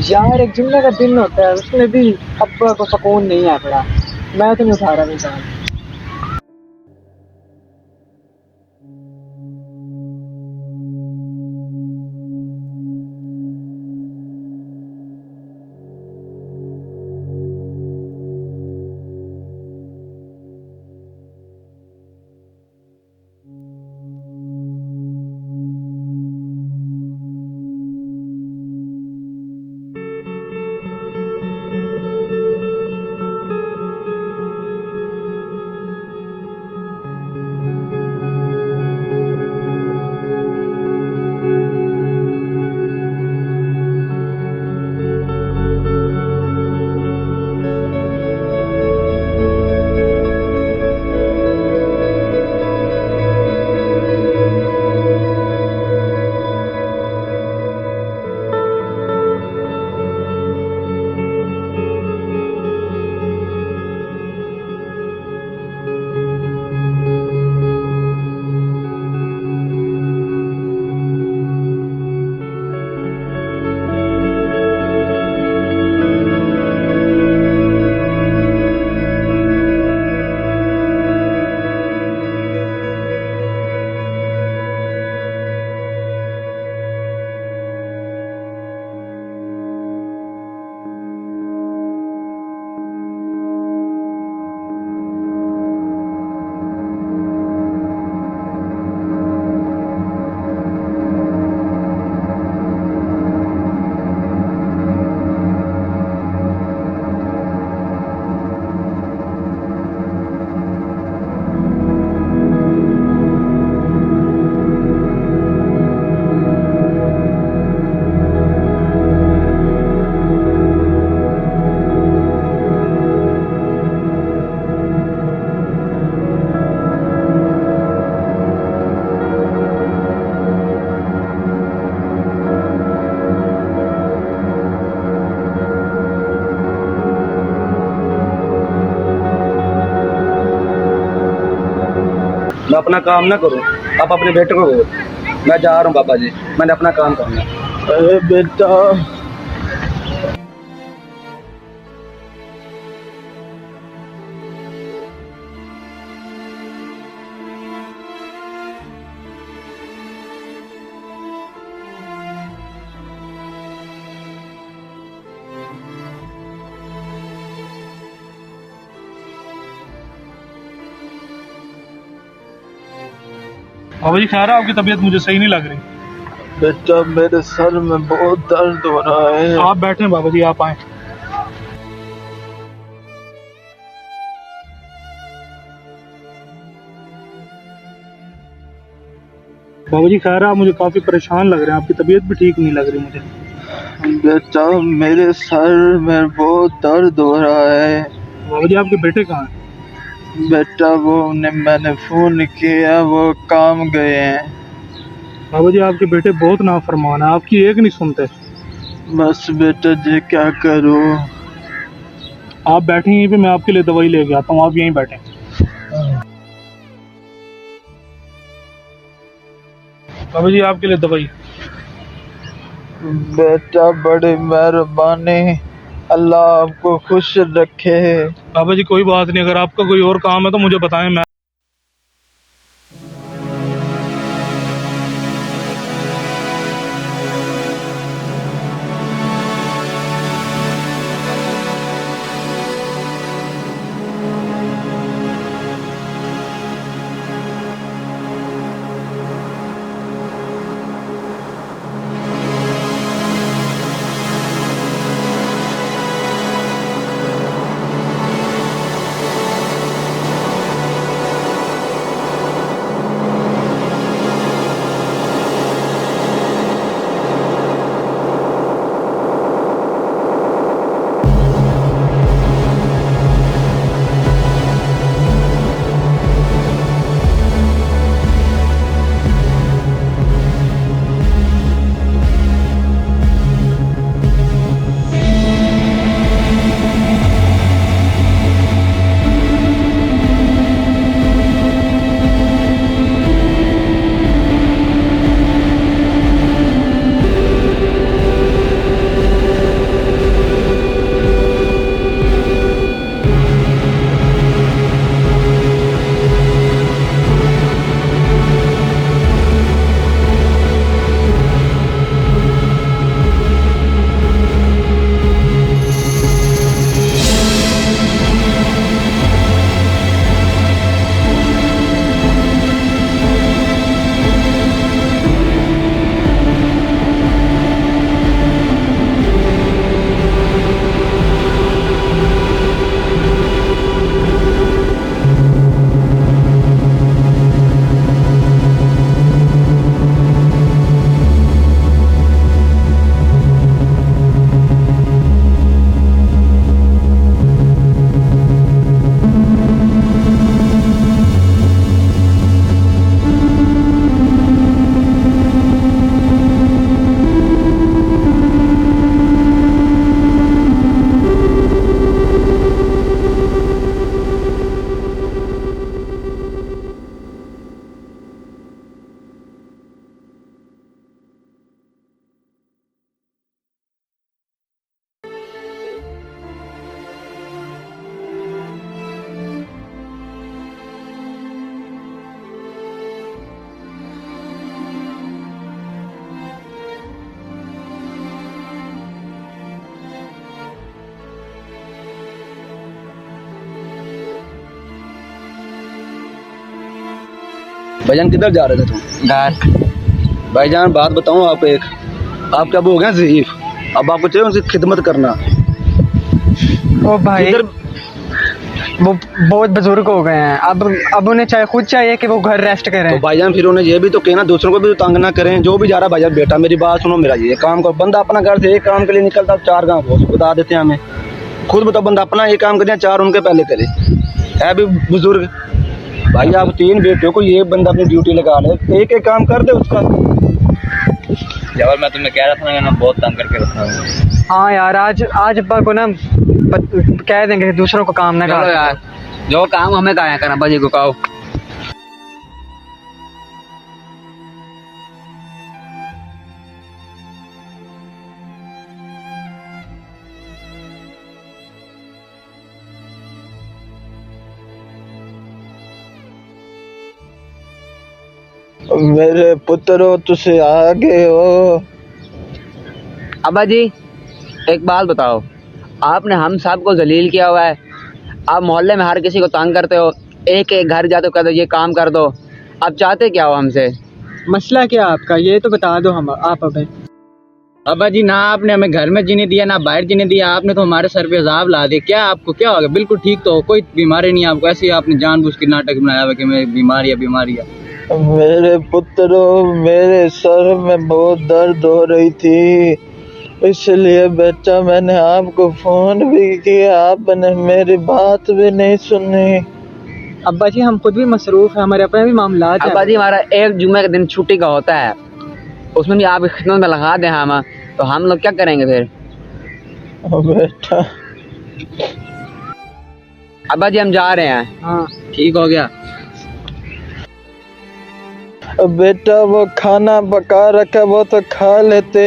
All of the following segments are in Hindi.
यार एक जुम्मे का दिन होता है, उसमें भी अब्बा को सुकून नहीं है पड़ा। मैं तो नहीं उठा रहा इंसान। मैं अपना काम ना करूं, आप अपने बेटे को कहो। मैं जा रहा हूं बाबा जी, मैंने अपना काम करना है। अरे बेटा, बाबा जी खैर है, आपकी तबीयत मुझे सही नहीं लग रही। बेटा मेरे सर में बहुत दर्द हो रहा है। आप बैठे बाबा जी, आप आए। बाबा जी खैर है, आप मुझे काफी परेशान लग रहे हैं, आपकी तबीयत भी ठीक नहीं लग रही मुझे। बेटा मेरे सर में बहुत दर्द हो रहा है। बाबा जी आपके बेटे कहाँ हैं? बेटा वो मैंने फोन किया, वो काम गए हैं। बाबा जी आपके बेटे बहुत नाफरमान है, आपकी एक नहीं सुनते। बस बेटा जी क्या करूं। आप बैठे यहीं पे, मैं आपके लिए दवाई लेके आता हूँ, आप यहीं बैठे। बाबा जी आपके लिए दवाई। बेटा बड़ी मेहरबानी, अल्लाह आपको खुश रखे। बाबा जी कोई बात नहीं, अगर आपका कोई और काम है तो मुझे बताएं। मैं भाईजान किधर जा रहे थे तुम? घर। भाईजान बात बताऊं आप एक, आपके अब हो गए ज़ईफ, अब आपको चाहिए उनकी खिदमत करना। ओ भाई इधर वो बहुत बुजुर्ग हो गए हैं, अब उन्हें खुद चाहिए कि वो घर रेस्ट करें। तो भाईजान फिर उन्हें ये भी तो कहना, दूसरों को भी तो तंग ना करें। जो भी जा रहा है भाईजान, बेटा मेरी बात सुनो, मेरा ये काम करो। बंदा अपना घर से एक काम के लिए निकलता, 4 गाँव को बता देते हैं हमें। खुद बताओ, बंदा अपना ये काम करे, 4 उनके पहले करे, है भी बुजुर्ग। भाई आप 3 बेटियों को ये बंदा अपनी ड्यूटी लगा ले, एक एक काम कर दे उसका। जवाब मैं तुम्हें कह रहा था ना, बहुत तंग करके रखा हूँ। हाँ यार, आज अब्बा को ना कह देंगे कि दूसरों को काम ना चलो करो यार, जो काम हमें कहा करना, बाजी को कहो। मेरे पुत्रो तुसे आ गए हो। अब्बा जी एक बात बताओ, आपने हम सब को जलील किया हुआ है, आप मोहल्ले में हर किसी को तंग करते हो, एक एक घर जाते हो कहते हो ये काम कर दो। आप चाहते क्या हो हमसे? मसला क्या आपका, ये तो बता दो हम आप हमें। अब्बा जी ना आपने हमें घर में जीने दिया, ना बाहर जीने दिया, आपने तो हमारे सर पे अजाब ला दिया। क्या आपको क्या हो गया? बिल्कुल ठीक तो हो, कोई बीमारी नहीं है आपको, ऐसे ही आपने जानबूझ के नाटक बनाया हुआ कि मैं बीमारी है। मेरे पुत्रों, मेरे सर में बहुत दर्द हो रही थी, इसलिए बेटा मैंने आपको फोन भी किया, आपने मेरी बात भी नहीं सुनी। अब्बा जी हम खुद भी मसरूफ हैं, हमारे अपने भी मामला हैं। अब्बा जी हमारा एक जुम्मे का दिन छुट्टी का होता है, उसमें भी आप खिदमत में लगा दें हम, तो हम लोग क्या करेंगे फिर? बेटा अब्बा जी हम जा रहे हैं। हाँ ठीक हो गया। बेटा वो खाना पका रखा वो तो खा लेते।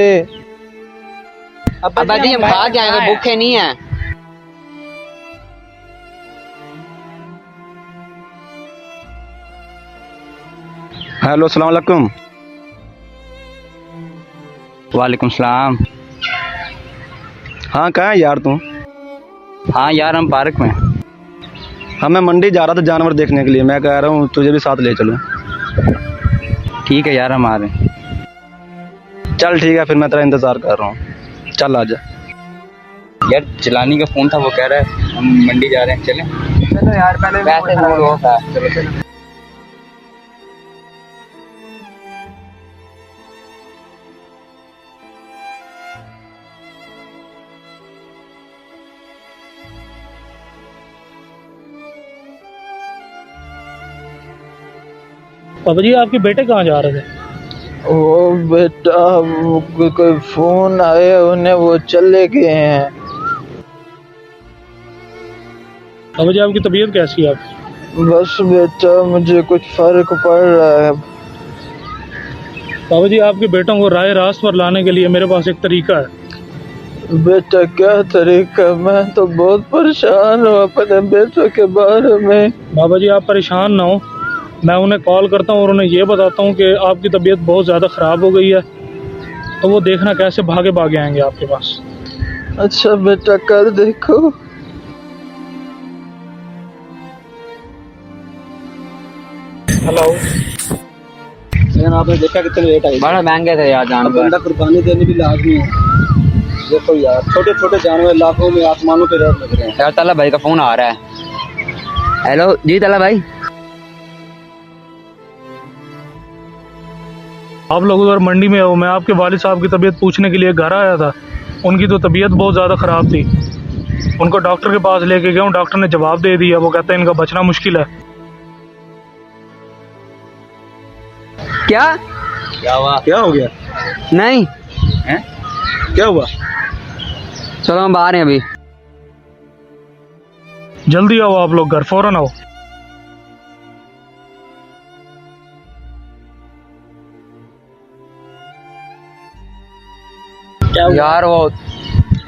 अब्बा जी हम खा जाएंगे, भूखे नहीं है। हेलो अस्सलाम वालेकुम। वालेकुम सलाम। हाँ कहाँ है यार तू? हाँ यार हम पार्क में। हाँ मैं मंडी जा रहा था जानवर देखने के लिए, मैं कह रहा हूँ तुझे भी साथ ले चलूँ। ठीक है यार हम आ रहे हैं। चल ठीक है फिर, मैं तेरा इंतज़ार कर रहा हूँ, चल आजा। यार चलानी का फोन था, वो कह रहा है हम मंडी जा रहे हैं, चलें? चलो यार पहले वैसे मूड होता है, चलो चलो। पापा जी आपके बेटे कहाँ जा रहे थे? वो बेटा कोई फोन आया उन्हें, वो चले गए हैं। पापा जी आपकी तबीयत कैसी है? बस बेटा मुझे कुछ फर्क पड़ रहा है। पापा जी आपके बेटों को राह रास्त पर लाने के लिए मेरे पास एक तरीका है। बेटा क्या तरीका? मैं तो बहुत परेशान हूँ अपने बेटों के बारे में। बाबा जी आप परेशान ना हो, मैं उन्हें कॉल करता हूँ और उन्हें ये बताता हूँ कि आपकी तबीयत बहुत ज़्यादा ख़राब हो गई है, तो वो देखना कैसे भागे भागे आएंगे आपके पास। अच्छा बेटा कर देखो। हेलो। लेकिन आपने देखा कितने लेट आई। बड़ा महंगे थे यार अब जानवर। बंदा कुर्बानी देनी भी लाजमी है। देखो यार छोटे छोटे जानवर लाखों में आसमानों पे रेट लग रहे हैं। यार ताला भाई का फोन आ रहा है। हेलो जी ताला भाई। आप लोग उधर मंडी में हो, मैं आपके वालिद साहब की तबीयत पूछने के लिए घर आया था। उनकी तो तबीयत बहुत ज़्यादा ख़राब थी, उनको डॉक्टर के पास लेके गया हूँ, डॉक्टर ने जवाब दे दिया, वो कहते हैं इनका बचना मुश्किल है। क्या क्या हो गया? नहीं हैं? क्या हुआ? चलो हम बाहर हैं अभी। जल्दी आओ आप लोग घर, फौरन आओ। यार वो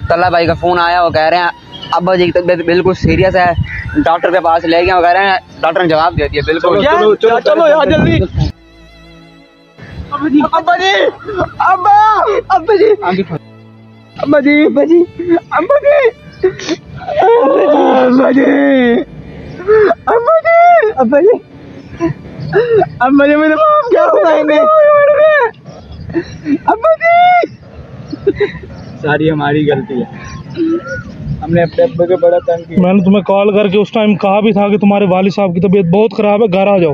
तल्ला भाई का फोन आया, वो कह रहे हैं अब्बा जी की तबीयत बिल्कुल सीरियस है, डॉक्टर के पास ले गए। वो कह रहे हैं डॉक्टर ने जवाब दे दिया। बिल्कुल चलो यार जल्दी। अब्बा जी अब्बा जी अब्बा अब्बा जी अब्बा जी अब्बा जी अब्बा जी अब्बा जी अब्बा जी अब्बा जी अब्बा जी मेरे माफ कर दो। अब्बा जी सारी हमारी गलती है, हमने अपने अब्बा को बड़ा तंग किया। मैंने तुम्हें कॉल करके उस टाइम कहा भी था कि तुम्हारे वालिद साहब की तबीयत बहुत ख़राब है, घर आ जाओ।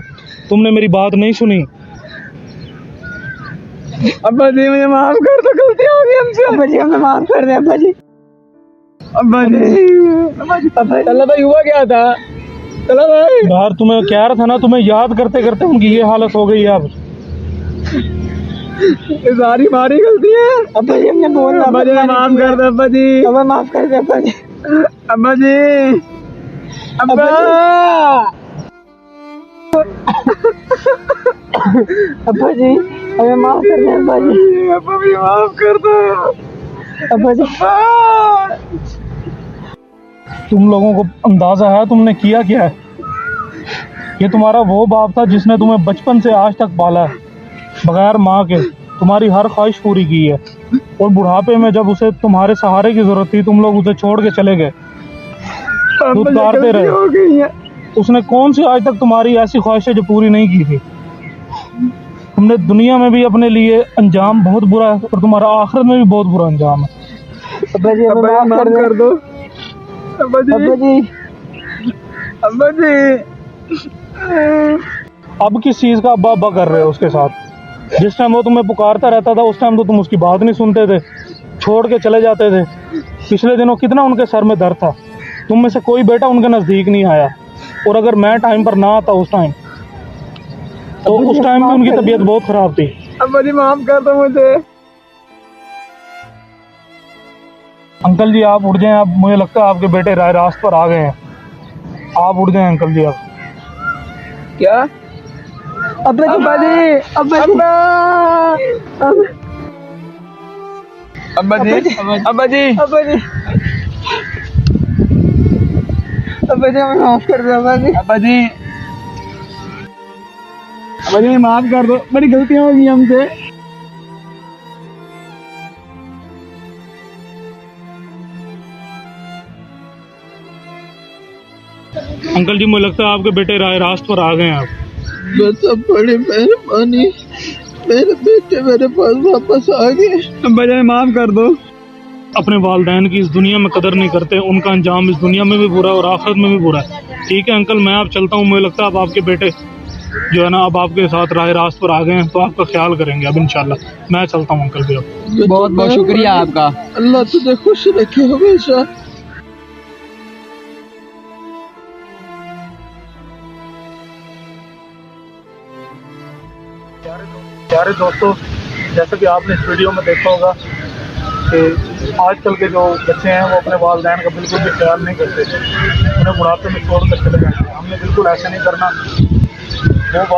तुमने मेरी बात नहीं सुनी। अब्बा जी मुझे माफ कर दो, गलती हो गई हमसे। अब्बा जी हमें माफ कर दे अब्बा जी। अब्बा जी तल्ला भाई हुआ क्या था? तल्ला भाई यार तुम्हें कह रहा था ना, तुम्हें याद करते करते उनकी ये हालत हो गई है अब। ये सारी हमारी गलती है। अब्बा जी हमने बोला, अब्बा जी माफ कर दो अब्बा जी, अब्बा माफ कर दे अब्बा जी। अब्बा जी अब्बा अब्बा जी हमें माफ कर दे अब्बा जी। अब्बा भी माफ कर दो अब्बा जी। तुम लोगों को अंदाजा है तुमने किया क्या है? ये तुम्हारा वो बाप था जिसने तुम्हें बचपन से आज तक पाला है, बगैर माँ के तुम्हारी हर ख्वाहिश पूरी की है, और बुढ़ापे में जब उसे तुम्हारे सहारे की जरूरत थी तुम लोग उसे छोड़ के चले गए, दूध गारते रहे। उसने कौन सी आज तक तुम्हारी ऐसी ख्वाहिशें जो पूरी नहीं की थी? तुमने दुनिया में भी अपने लिए अंजाम बहुत बुरा है और तुम्हारा आखिरत में भी बहुत बुरा अंजाम है। अब्बा जी हमें माफ कर दो अब्बा जी। अब्बा जी अब्बा जी अब किस चीज़ का अब्बा अब्बा कर रहे हो उसके साथ? जिस टाइम वो तुम्हें पुकारता रहता था उस टाइम तो तुम उसकी बात नहीं सुनते थे, छोड़ के चले जाते थे। पिछले दिनों कितना उनके सर में दर्द था, तुम में से कोई बेटा उनके नज़दीक नहीं आया, और अगर मैं टाइम पर ना आता उस टाइम तो उस टाइम में उनकी तबीयत बहुत ख़राब थी। अब्बा जी माफ कर दो मुझे। अंकल जी आप उठ जाएं, अब मुझे लगता है आपके बेटे राह रास्त पर आ गए हैं। आप उठ जाएं अंकल जी अब। क्या अब्बा जी, अब्बा जी, अब्बा जी, अब्बा जी, अब्बा जी, अब्बा जी, अब्बा जी, हमें माफ कर दो अब्बा जी, अब्बा जी, अब्बा जी माफ कर दो, बड़ी गलतियां हो गई हमसे। अंकल जी, मुझे लगता है आपके बेटे राह रास्त पर आ गए हैं आप। बेटा बड़ी मेहरबानी, मेरे बेटे मेरे पास वापस आ गए। अब्बा जी माफ कर दो। अपने वालदैन की इस दुनिया में कदर नहीं करते, उनका अंजाम इस दुनिया में भी बुरा है और आखिरत में भी बुरा है। ठीक है अंकल, मैं आप चलता हूँ। मुझे लगता है अब आपके बेटे जो है ना अब आपके साथ राह रास्त पर आ गए हैं, तो आपका ख्याल करेंगे अब इंशाल्लाह। मैं चलता हूँ अंकल जी अब। बहुत बहुत शुक्रिया आपका। अल्लाह तुझे खुश रखे हमेशा। प्यारे दोस्तों, जैसा कि आपने इस वीडियो में देखा होगा कि आजकल के जो बच्चे हैं वो अपने वालिदैन का बिल्कुल भी ख्याल नहीं करते, उन्हें बुढ़ापे में छोड़ कर चले जाते हैं। हमने बिल्कुल ऐसा नहीं करना। वो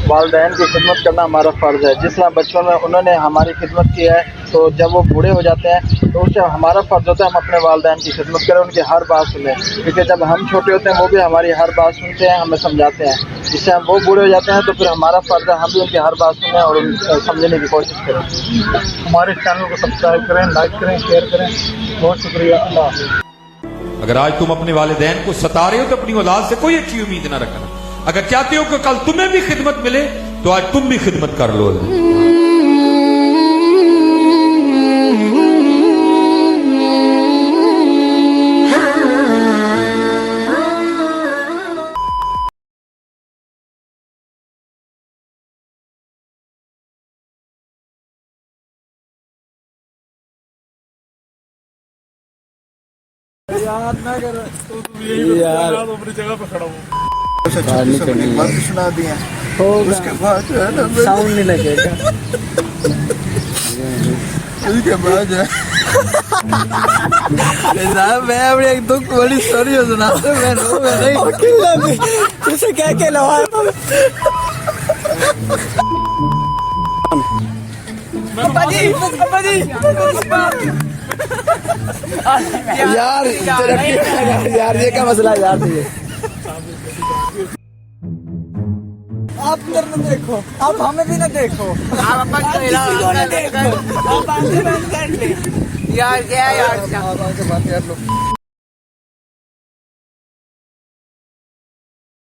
वालिदैन की खिदमत करना हमारा फ़र्ज़ है। जिस तरह बचपन में उन्होंने हमारी खिदमत की है, तो जब वो बूढ़े हो जाते हैं तो उससे हमारा फ़र्ज़ होता है हम अपने वालिदैन की खिदमत करें, उनकी हर बात सुनें। क्योंकि जब हम छोटे होते हैं वो भी हमारी हर बात सुनते हैं, हमें समझाते हैं। जिससे हम वो बूढ़े हो जाते हैं तो फिर हमारा फ़र्ज़ है हम भी उनकी हर बात सुनें और समझने की कोशिश करें। हमारे चैनल को सब्सक्राइब करें, लाइक करें, शेयर करें। बहुत शुक्रिया। अल्लाह हाफ़िज़। अगर आज तुम अपने वालिदैन को सता रहे हो तो अपनी औलाद से कोई अच्छी उम्मीद ना रखना। अगर चाहते हो कि कल तुम्हें भी खिदमत मिले तो आज तुम भी खिदमत कर लो। अपनी जगह पे खड़ा हूँ। बात सुना दिया उसके बाद जो है ना साउंड नहीं लगेगा। उसके बाद जो है मैं अपनी एक दुख बड़ी स्टोरी सुनाता हूँ। मैं नहीं तुझे क्या क्या लगा यार यार ये क्या मसला है यार तुझे। आप इधर न देखो, आप हमें भी न देखो, आप किसी को न देखो, आप आंखें बंद कर ले। यार क्या यार, बात कर लो।